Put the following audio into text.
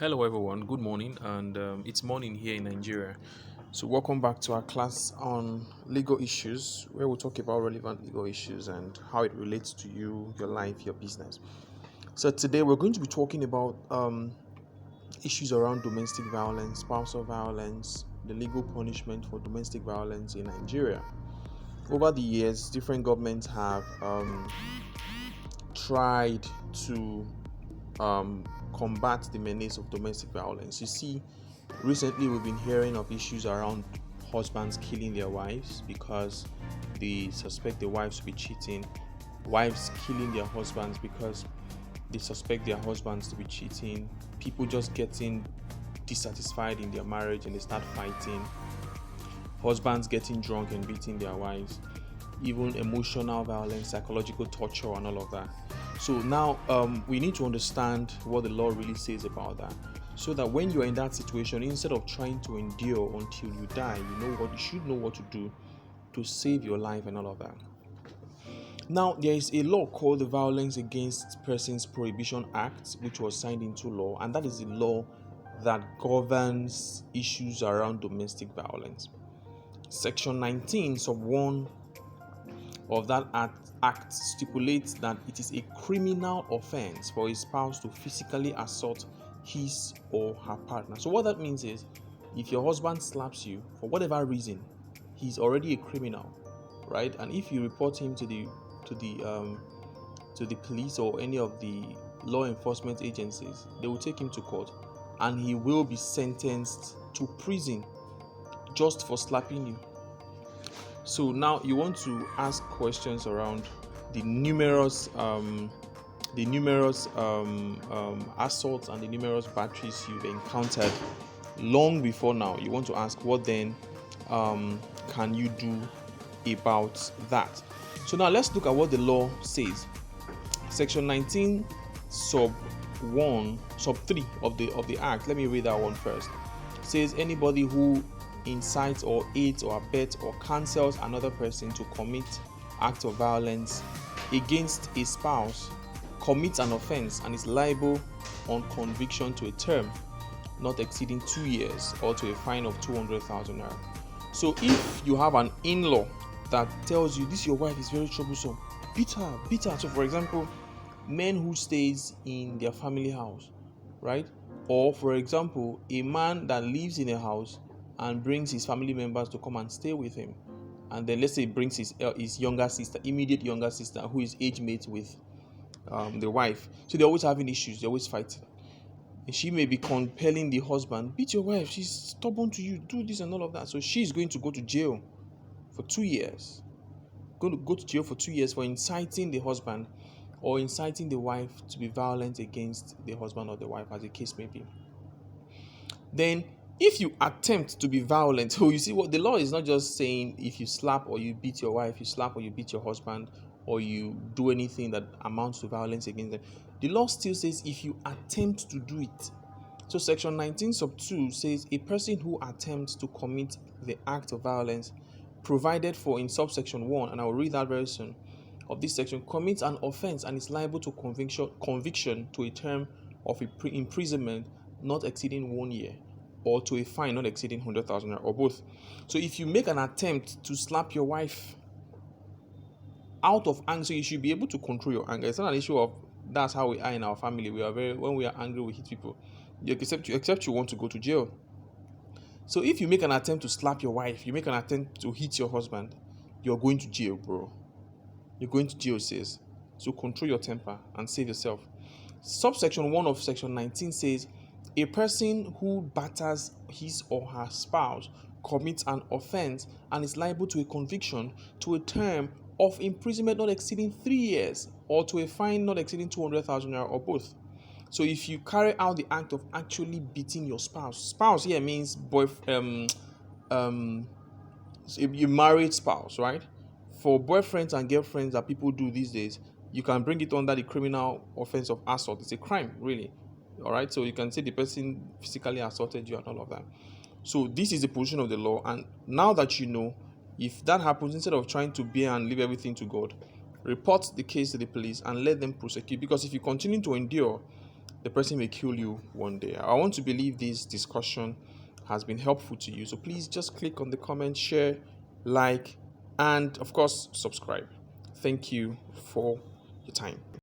Hello, everyone. Good morning, and it's morning here in Nigeria. So, welcome back to our class on legal issues, where we talk about relevant legal issues and how it relates to you, your life, your business. So, today we're going to be talking about issues around domestic violence, spousal violence, the legal punishment for domestic violence in Nigeria. Over the years, different governments have tried to combat the menace of domestic violence. You see, recently we've been hearing of issues around husbands killing their wives because they suspect their wives to be cheating, wives killing their husbands because they suspect their husbands to be cheating, people just getting dissatisfied in their marriage and they start fighting, husbands getting drunk and beating their wives, even emotional violence, psychological torture, and all of that. So now we need to understand what the law really says about that, so that when you're in that situation, instead of trying to endure until you die, you should know what to do to save your life and all of that. Now, there is a law called the Violence Against Persons Prohibition Act, which was signed into law, and that is the law that governs issues around domestic violence. Section 19, sub 1 of that act stipulates that it is a criminal offense for a spouse to physically assault his or her partner. So what that means is, if your husband slaps you for whatever reason, he's already a criminal, right? And if you report him to the police or any of the law enforcement agencies, they will take him to court and he will be sentenced to prison just for slapping you. So now you want to ask questions around the numerous assaults and the numerous batteries you've encountered long before now. You want to ask, what then can you do about that? So now let's look at what the law says. Section 19 sub 1 sub 3 of the act. Let me read that one first. It says anybody who incites or aids or abets or counsels another person to commit act of violence against a spouse commits an offense and is liable on conviction to a term not exceeding 2 years or to a fine of 200,000 naira. So if you have an in-law that tells you this your wife is very troublesome, beat her. So for example, men who stays in their family house, right? Or for example, a man that lives in a house and brings his family members to come and stay with him, and then let's say brings his younger sister, immediate younger sister, who is age mate with the wife. So they're always having issues, they're always fighting. And she may be compelling the husband, beat your wife, she's stubborn to you, do this and all of that. So she's going to go to jail for 2 years. Going to go to jail for 2 years for inciting the husband or inciting the wife to be violent against the husband or the wife, as the case may be. Then if you attempt to be violent, so you see what the law is not just saying if you slap or you beat your wife, you slap or you beat your husband, or you do anything that amounts to violence against them. The law still says if you attempt to do it. So section 19 sub 2 says a person who attempts to commit the act of violence provided for in subsection 1, and I will read that very soon, of this section, commits an offense and is liable to conviction to a term of imprisonment not exceeding 1 year or to a fine not exceeding 100,000 naira, or both. So if you make an attempt to slap your wife out of anger, so you should be able to control your anger. It's not an issue of that's how we are in our family. We are when we are angry, we hit people. Except you want to go to jail. So if you make an attempt to slap your wife, you make an attempt to hit your husband, you're going to jail, bro. You're going to jail, says. So control your temper and save yourself. Subsection 1 of section 19 says a person who batters his or her spouse commits an offense and is liable to a conviction to a term of imprisonment not exceeding 3 years or to a fine not exceeding 200,000 naira, or both. So if you carry out the act of actually beating your spouse here means your married spouse, right? For boyfriends and girlfriends that people do these days, you can bring it under the criminal offense of assault. It's a crime, really. All right, so you can say the person physically assaulted you and all of that. So this is the position of the law, and now that you know, if that happens, instead of trying to bear and leave everything to God, report the case to the police and let them prosecute. Because if you continue to endure, the person may kill you one day. I want to believe this discussion has been helpful to you. So please just click on the comment, share, like, and of course, subscribe. Thank you for your time.